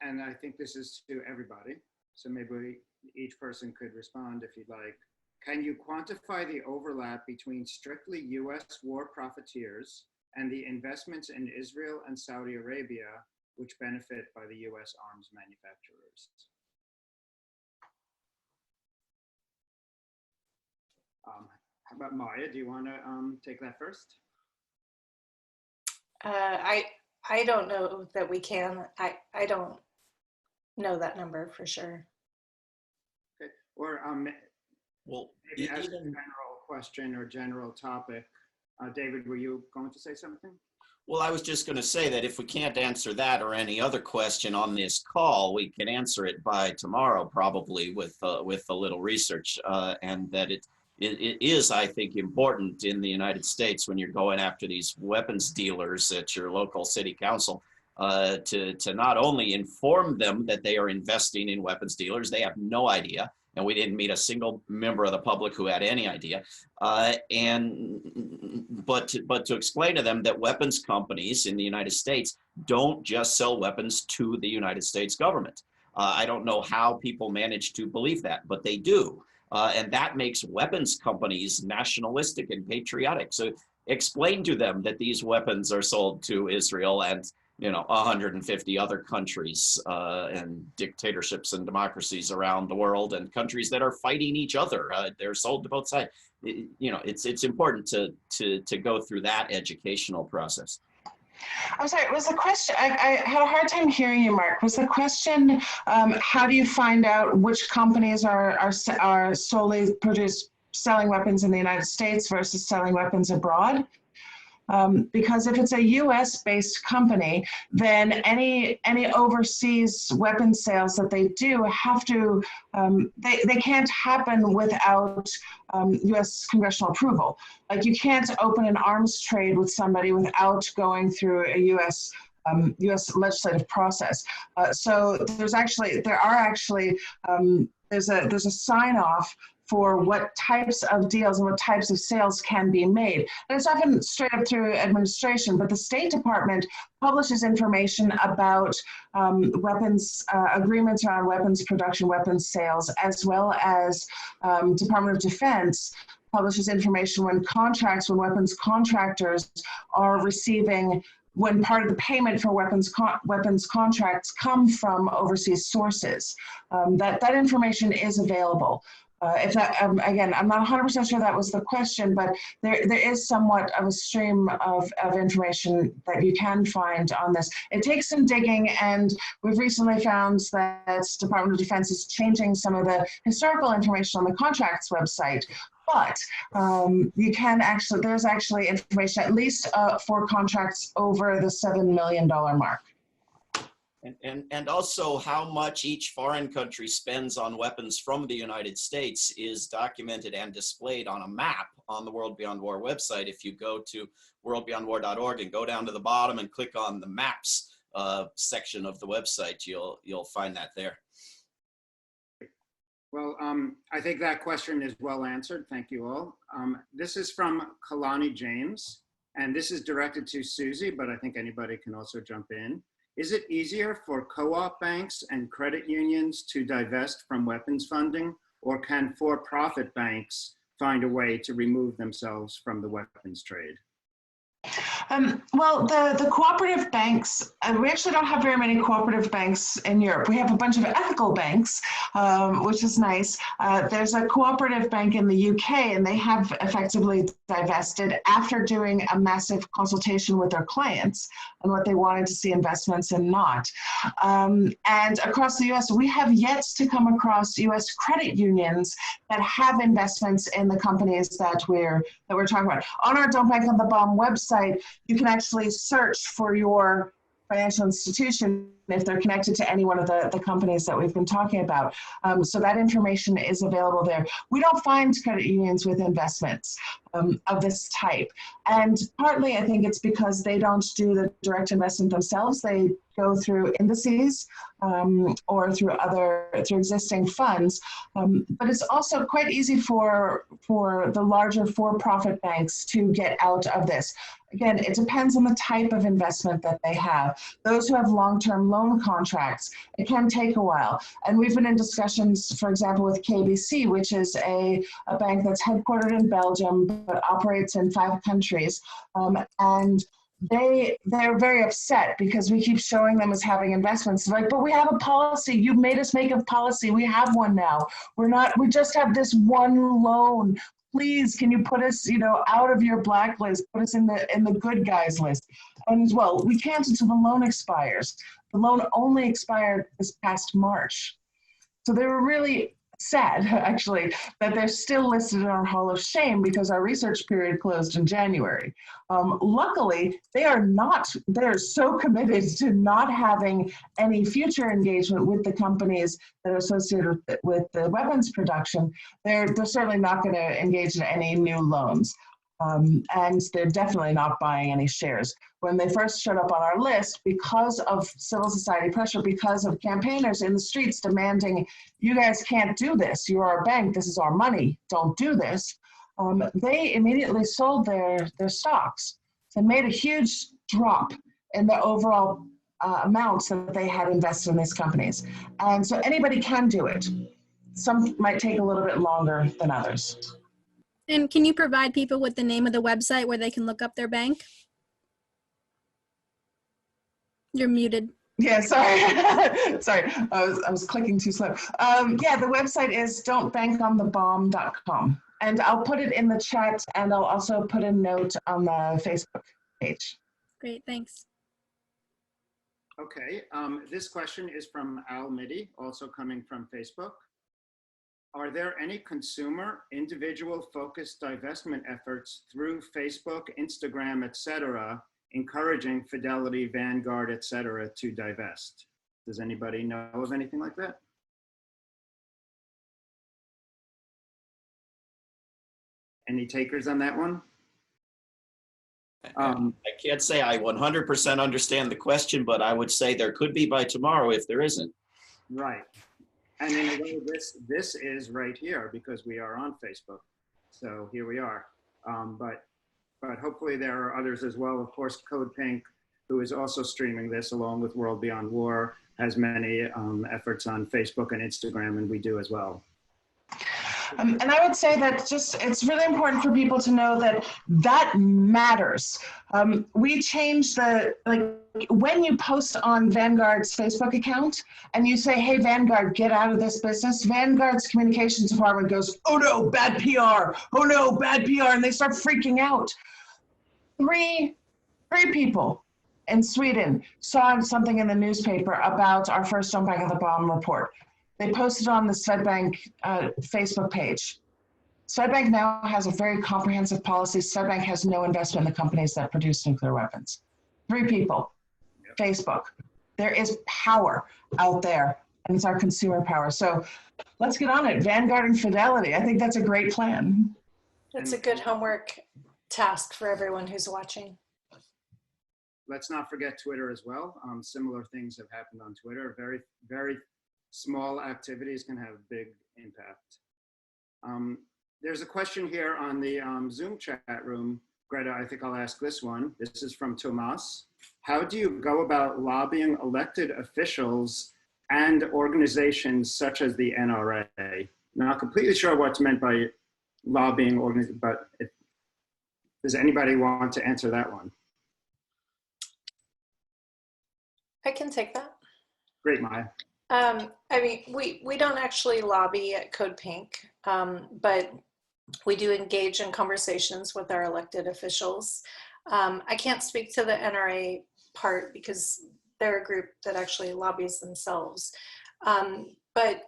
and I think this is to everybody. So maybe each person could respond if you'd like. Can you quantify the overlap between strictly US war profiteers and the investments in Israel and Saudi Arabia, which benefit by the US arms manufacturers? How about Maya? Do you want to take that first? I don't know that we can. I don't know that number for sure. Okay. Or Well, maybe as a general question or general topic, David, were you going to say something? Well, I was just going to say that if we can't answer that or any other question on this call, we can answer it by tomorrow, probably with a little research, and that it is, I think, important in the United States when you're going after these weapons dealers at your local city council to not only inform them that they are investing in weapons dealers, they have no idea, and we didn't meet a single member of the public who had any idea, but to explain to them that weapons companies in the United States don't just sell weapons to the United States government. I don't know how people manage to believe that, but they do. And that makes weapons companies nationalistic and patriotic. So explain to them that these weapons are sold to Israel and 150 other countries and dictatorships and democracies around the world and countries that are fighting each other. They're sold to both sides. It's important to go through that educational process. I'm sorry, was the question, I had a hard time hearing you, Mark. Was the question, how do you find out which companies are solely selling weapons in the United States versus selling weapons abroad? because if it's a US-based company, then any overseas weapons sales that they do have to, they can't happen without US congressional approval. Like you can't open an arms trade with somebody without going through a US legislative process. So there's a sign off for what types of deals and what types of sales can be made. And it's often straight up through administration, but the State Department publishes information about weapons, agreements around weapons production, weapons sales, as well as Department of Defense publishes information when weapons contractors are receiving, when part of the payment for weapons contracts come from overseas sources. That information is available. If that, again, I'm not 100% sure that was the question, but there is somewhat of a stream of information that you can find on this. It takes some digging, and we've recently found that Department of Defense is changing some of the historical information on the contracts website. But you can actually, there's actually information at least for contracts over the $7 million mark. And also how much each foreign country spends on weapons from the United States is documented and displayed on a map on the World Beyond War website. If you go to WorldBeyondWar.org and go down to the bottom and click on the maps section of the website, you'll find that there. Well, I think that question is well answered. Thank you all. This is from Kalani James, and this is directed to Susie, but I think anybody can also jump in. Is it easier for co-op banks and credit unions to divest from weapons funding, or can for-profit banks find a way to remove themselves from the weapons trade? Well, the cooperative banks, we actually don't have very many cooperative banks in Europe. We have a bunch of ethical banks, which is nice. There's a cooperative bank in the UK, and they have effectively divested after doing a massive consultation with their clients on what they wanted to see investments and not. And across the US, we have yet to come across US credit unions that have investments in the companies that we're talking about. On our Don't Bank on the Bomb website, you can actually search for your financial institution if they're connected to any one of the companies that we've been talking about. So that information is available there. We don't find credit unions with investments of this type. And partly I think it's because they don't do the direct investment themselves. They go through indices or through existing funds. But it's also quite easy for the larger for-profit banks to get out of this. Again, it depends on the type of investment that they have. Those who have long-term loan contracts, it can take a while. And we've been in discussions, for example, with KBC, which is a bank that's headquartered in Belgium, but operates in 5 countries. And they're very upset because we keep showing them as having investments. They're like, but we have a policy. You've made us make a policy. We have one now. We just have this one loan. Please, can you put us, out of your blacklist, put us in the good guys list? And well, we can't until the loan expires. The loan only expired this past March. So they were really sad, actually, that they're still listed in our Hall of Shame because our research period closed in January. Luckily, they're so committed to not having any future engagement with the companies that are associated with the weapons production. They're certainly not going to engage in any new loans. And they're definitely not buying any shares. When they first showed up on our list, because of civil society pressure, because of campaigners in the streets demanding, you guys can't do this, you're our bank, this is our money, don't do this, they immediately sold their stocks. They made a huge drop in the overall amounts that they had invested in these companies. And so anybody can do it. Some might take a little bit longer than others. And can you provide people with the name of the website where they can look up their bank? You're muted. Yeah, sorry. Sorry, I was clicking too slow. Yeah, the website is don'tbankonthebomb.com. And I'll put it in the chat, and I'll also put a note on the Facebook page. Great, thanks. Okay, this question is from Al Midi, also coming from Facebook. are there any consumer, individual-focused divestment efforts through Facebook, Instagram, etc., encouraging Fidelity, Vanguard, etc., to divest? Does anybody know of anything like that? Any takers on that one? I can't say I 100% understand the question, but I would say there could be by tomorrow if there isn't. Right. And in a way, this is right here because we are on Facebook. So here we are. But hopefully there are others as well. Of course, Code Pink, who is also streaming this along with World Beyond War, has many efforts on Facebook and Instagram, and we do as well. And I would say that it's really important for people to know that that matters. We changed when you post on Vanguard's Facebook account and you say, hey, Vanguard, get out of this business, Vanguard's communications department goes, oh no, bad PR, oh no, bad PR, and they start freaking out. Three people in Sweden saw something in the newspaper about our first Don't Back of the Bomb report. They posted on the Swedbank Facebook page. Swedbank now has a very comprehensive policy. Swedbank has no investment in the companies that produce nuclear weapons. 3 people, Facebook. There is power out there, and it's our consumer power. So let's get on it. Vanguard and Fidelity. I think that's a great plan. That's a good homework task for everyone who's watching. Let's not forget Twitter as well. Similar things have happened on Twitter. Very, very small activities can have big impact. There's a question here on the Zoom chat room. Greta, I think I'll ask this one. This is from Tomas. How do you go about lobbying elected officials and organizations such as the NRA? Not completely sure what's meant by lobbying organizations, but does anybody want to answer that one? I can take that. Great, Maya. I mean, we don't actually lobby at Code Pink, but we do engage in conversations with our elected officials. I can't speak to the NRA part because they're a group that actually lobbies themselves. But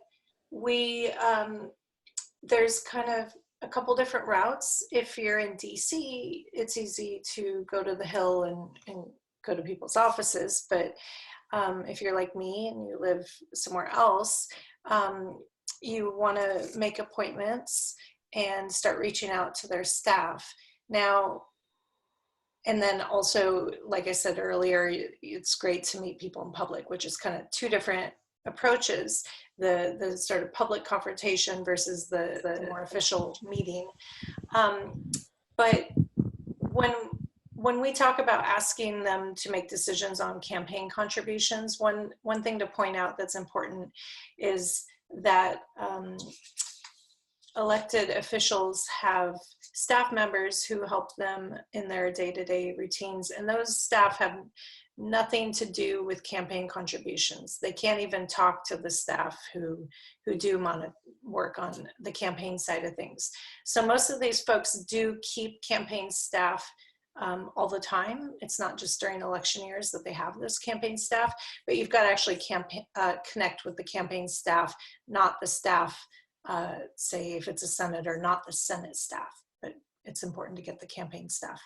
there's kind of a couple different routes. If you're in DC, it's easy to go to the Hill and go to people's offices, but if you're like me and you live somewhere else, you want to make appointments and start reaching out to their staff. Now, and then also, like I said earlier, it's great to meet people in public, which is kind of 2 different approaches, the sort of public confrontation versus the more official meeting. But when we talk about asking them to make decisions on campaign contributions, one thing to point out that's important is that elected officials have staff members who help them in their day-to-day routines, and those staff have nothing to do with campaign contributions. They can't even talk to the staff who do work on the campaign side of things. So most of these folks do keep campaign staff all the time. It's not just during election years that they have this campaign staff, but you've got to actually connect with the campaign staff, not the staff, say if it's a senator, not the Senate staff, but it's important to get the campaign staff.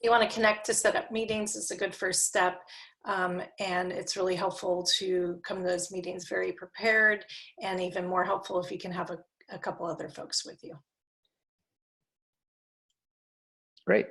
You want to connect to set up meetings is a good first step, and it's really helpful to come to those meetings very prepared, and even more helpful if you can have a couple other folks with you. Great.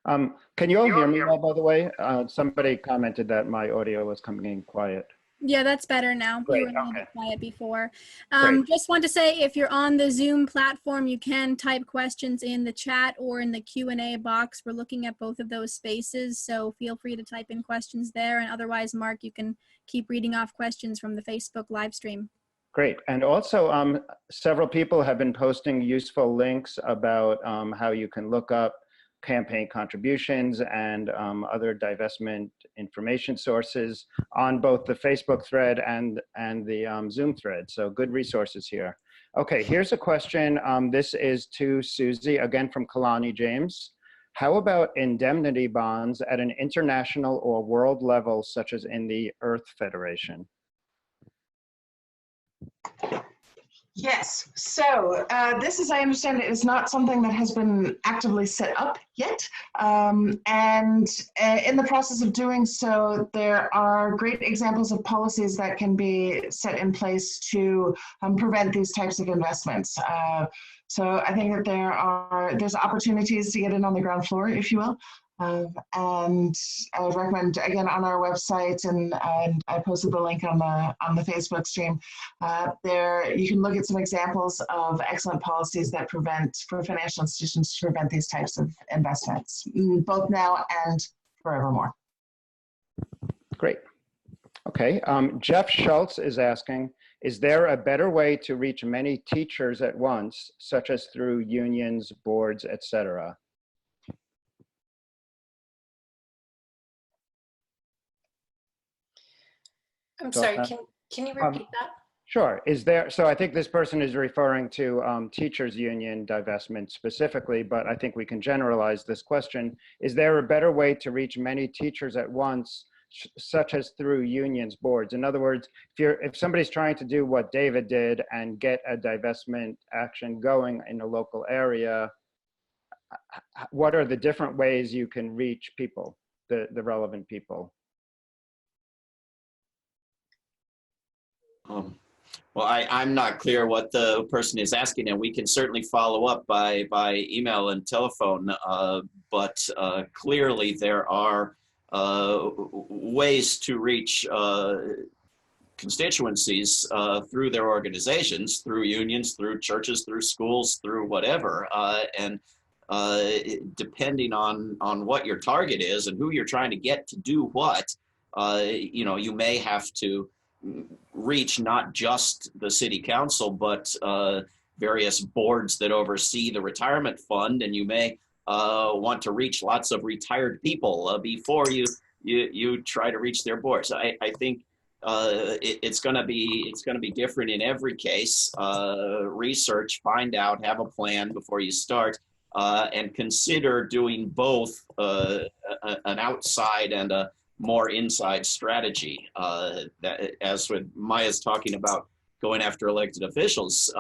Can you all hear me well, by the way? Somebody commented that my audio was coming in quiet. Yeah, that's better now. Great, You were a little bit quiet before. Great. Just want to say, if you're on the Zoom platform, you can type questions in the chat or in the Q&A box. We're looking at both of those spaces, so feel free to type in questions there. And otherwise, Mark, you can keep reading off questions from the Facebook live stream. Great. And also, several people have been posting useful links about how you can look up campaign contributions and other divestment information sources on both the Facebook thread and the Zoom thread. So good resources here. Okay, here's a question. This is to Susie, again from Kalani James. How about indemnity bonds at an international or world level, such as in the Earth Federation? Yes. So this, as I understand it, is not something that has been actively set up yet. And in the process of doing so, there are great examples of policies that can be set in place to prevent these types of investments. So I think that there's opportunities to get in on the ground floor, if you will. And I would recommend, again, on our website, and I posted the link on the Facebook stream, there you can look at some examples of excellent policies that prevent, for financial institutions to prevent these types of investments, both now and forevermore. Great. Okay, Jeff Schultz is asking, is there a better way to reach many teachers at once, such as through unions, boards, etc.? I'm sorry, can you repeat that? Sure. Is there, so I think this person is referring to teachers union divestment specifically, but I think we can generalize this question. Is there a better way to reach many teachers at once, such as through unions, boards? In other words, if somebody's trying to do what David did and get a divestment action going in a local area, what are the different ways you can reach people, the relevant people? Well, I'm not clear what the person is asking, and we can certainly follow up by email and telephone, but clearly there are ways to reach constituencies through their organizations, through unions, through churches, through schools, through whatever, and depending on what your target is and who you're trying to get to do what, you may have to reach not just the city council, but various boards that oversee the retirement fund, and you may want to reach lots of retired people before you try to reach their boards. I think it's going to be different in every case. Research, find out, have a plan before you start, and consider doing both an outside and a more inside strategy. That, as with Maya's talking about going after elected officials,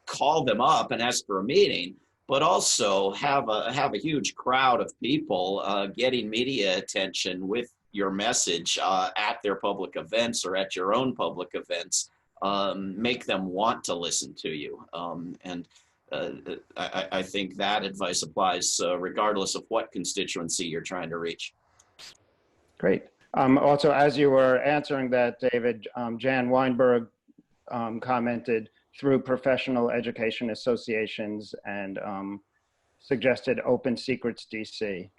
call them up and ask for a meeting, but also have a huge crowd of people getting media attention with your message at their public events or at your own public events. Make them want to listen to you. I think that advice applies regardless of what constituency you're trying to reach. Great. Also, as you were answering that, David, Jan Weinberg commented through professional education associations and suggested Open Secrets DC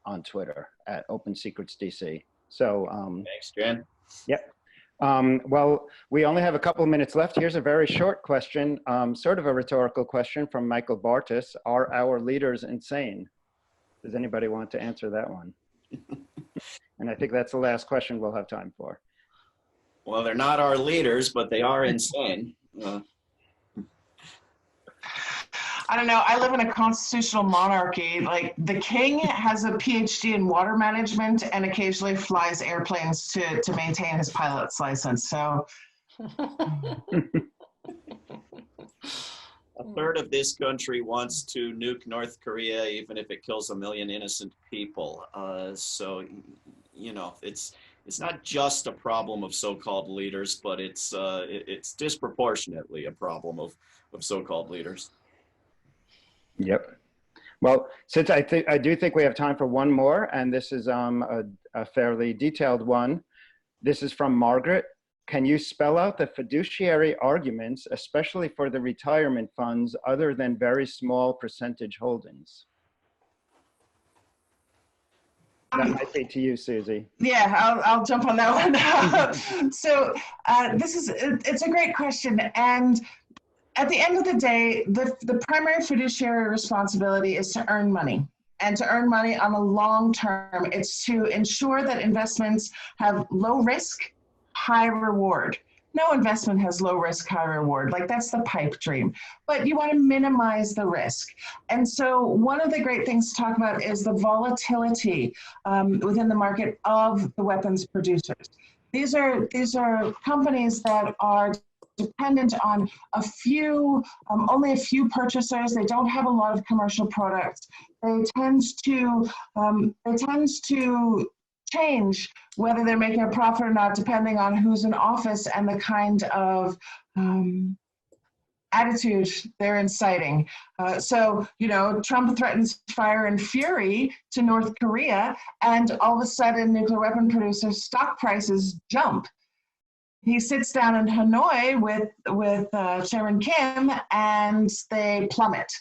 on Twitter at Open Secrets DC. So thanks, Jan. Yep. Well, we only have a couple of minutes left. Here's a very short question, sort of a rhetorical question from Michael Bartis. Are our leaders insane? Does anybody want to answer that one? And I think that's the last question we'll have time for. Well, they're not our leaders, but they are insane. I don't know. I live in a constitutional monarchy. Like, the king has a PhD in water management and occasionally flies airplanes to maintain his pilot's license. So a third of this country wants to nuke North Korea, even if it kills 1 million innocent people. So, it's not just a problem of so-called leaders, but it's disproportionately a problem of so-called leaders. Yep. Well, since I do think we have time for one more, and this is a fairly detailed one. This is from Margaret. Can you spell out the fiduciary arguments, especially for the retirement funds, other than very small percentage holdings? That might be to you, Susie. Yeah, I'll jump on that one. So it's a great question. And at the end of the day, the primary fiduciary responsibility is to earn money. And to earn money on a long term, it's to ensure that investments have low risk, high reward. No investment has low risk, high reward. Like, that's the pipe dream. But you want to minimize the risk. And so one of the great things to talk about is the volatility within the market of the weapons producers. These are companies that are dependent on a few, only a few purchasers. They don't have a lot of commercial products. They tend to change whether they're making a profit or not, depending on who's in office and the kind of attitude they're inciting. So, you know, Trump threatens fire and fury to North Korea, and all of a sudden nuclear weapon producers' stock prices jump. He sits down in Hanoi with Chairman Kim, and they plummet.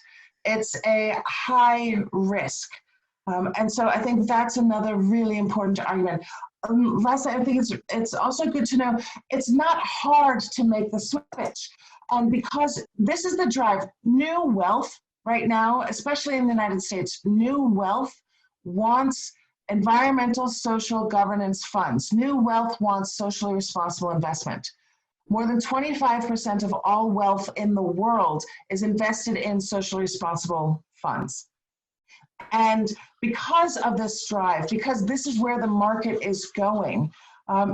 It's a high risk. And so I think that's another really important argument. Lastly, I think it's also good to know it's not hard to make the switch. And because this is the drive, new wealth right now, especially in the United States, new wealth wants environmental social governance funds. New wealth wants socially responsible investment. More than 25% of all wealth in the world is invested in socially responsible funds. And because of this drive, because this is where the market is going,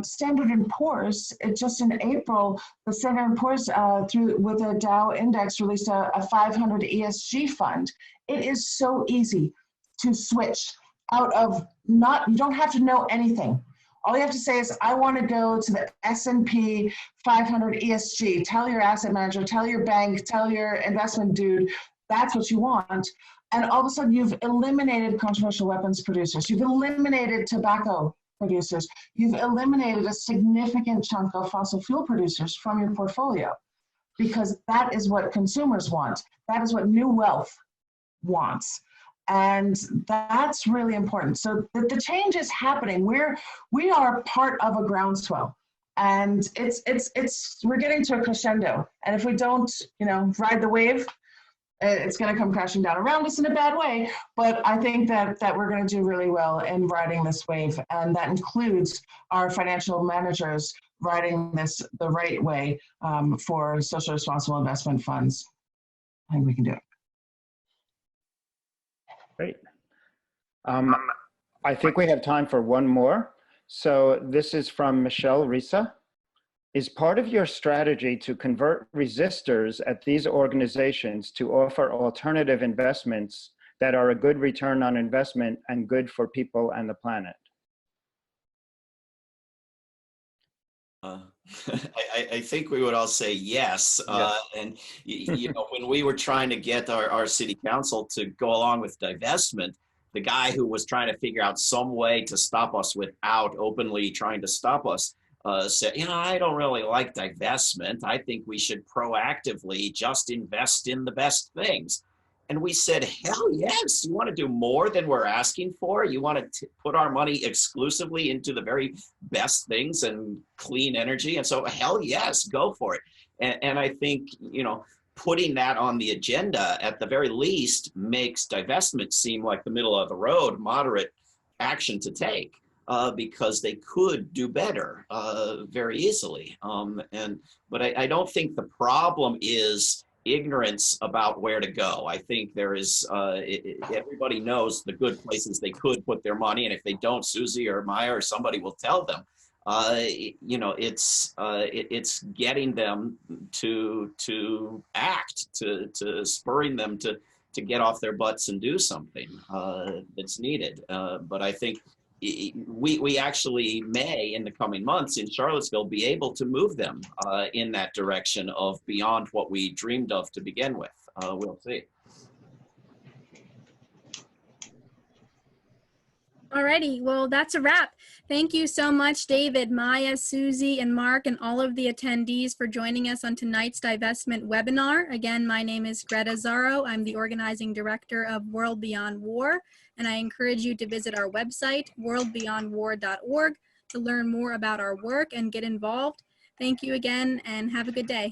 Standard & Poor's, just in April, the Standard & Poor's with the Dow Index released a 500 ESG fund. It is so easy to switch out of you don't have to know anything. All you have to say is, I want to go to the S&P 500 ESG. Tell your asset manager, tell your bank, tell your investment dude, that's what you want. And all of a sudden you've eliminated controversial weapons producers. You've eliminated tobacco producers. You've eliminated a significant chunk of fossil fuel producers from your portfolio, because that is what consumers want. That is what new wealth wants. And that's really important. So the change is happening. We are part of a groundswell, and we're getting to a crescendo. And if we don't, ride the wave, it's going to come crashing down around us in a bad way. But I think that we're going to do really well in riding this wave, and that includes our financial managers riding this the right way for social responsible investment funds. I think we can do it. Great. I think we have time for one more. So this is from Michelle Risa. Is part of your strategy to convert resistors at these organizations to offer alternative investments that are a good return on investment and good for people and the planet? I think we would all say yes. Yes. And when we were trying to get our city council to go along with divestment, the guy who was trying to figure out some way to stop us without openly trying to stop us said, I don't really like divestment. I think we should proactively just invest in the best things. And we said, hell yes. You want to do more than we're asking for? You want to put our money exclusively into the very best things and clean energy? And so hell yes, go for it. And I think, putting that on the agenda at the very least makes divestment seem like the middle of the road, moderate action to take, because they could do better very easily. But I don't think the problem is ignorance about where to go. I think there is, everybody knows the good places they could put their money, and if they don't, Susie or Maya or somebody will tell them. It's getting them to act, to spurring them to get off their butts and do something that's needed. But I think we actually may, in the coming months in Charlottesville, be able to move them in that direction of beyond what we dreamed of to begin with. We'll see. Alrighty, well, that's a wrap. Thank you so much, David, Maya, Susie, and Mark, and all of the attendees for joining us on tonight's divestment webinar. Again, my name is Greta Zaro. I'm the organizing director of World Beyond War, and I encourage you to visit our website, WorldBeyondWar.org, to learn more about our work and get involved. Thank you again, and have a good day.